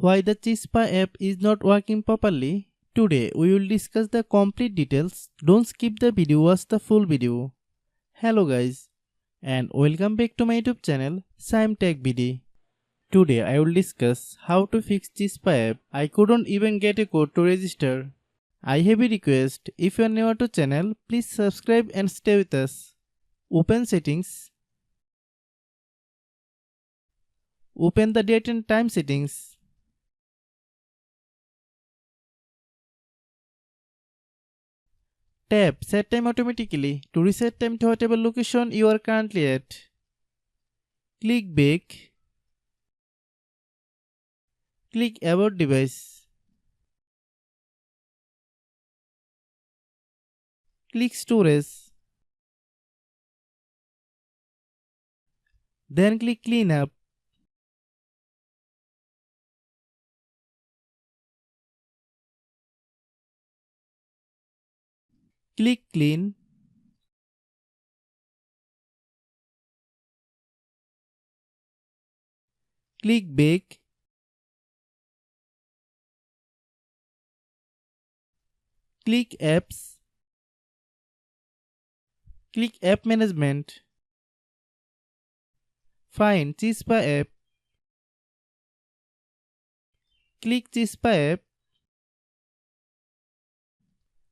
Why the Chispa app is not working properly? Today we will discuss the complete details. Don't skip the video, watch the full video. Hello guys and welcome back to my YouTube channel Shaem Tech BD. Today I will discuss how to fix Chispa app. I couldn't even get a code to register. I have a request, if you are new to channel, please subscribe and stay with us. Open settings. Open the date and time settings. Tap Set Time Automatically to reset time to whatever location you are currently at. Click Back. Click About Device. Click Storage. Then click Clean Up. Click Clean. Click Back. Click Apps. Click App Management. Find Chispa app. Click Chispa app.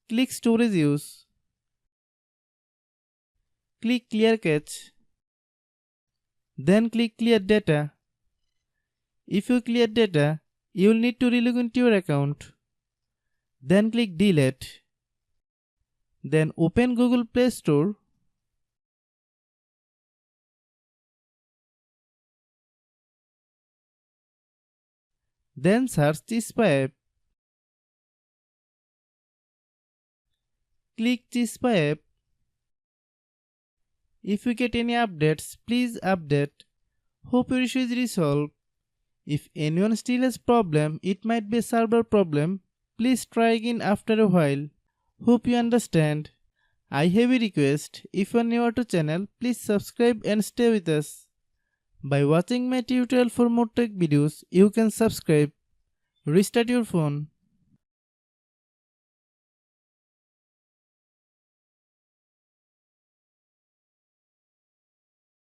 Click Storage Use. Click Clear Cache. Then click Clear Data. If you clear data, you will need to relog into your account. Then click Delete. Then open Google Play Store. Then search Chispa app. Click Chispa app. If you get any updates, please update. Hope your issue is resolved. If anyone still has problem, it might be a server problem. Please try again after a while. Hope you understand. I have a request. If you are new to channel, please subscribe and stay with us. By watching my tutorial for more tech videos, you can subscribe. Restart your phone.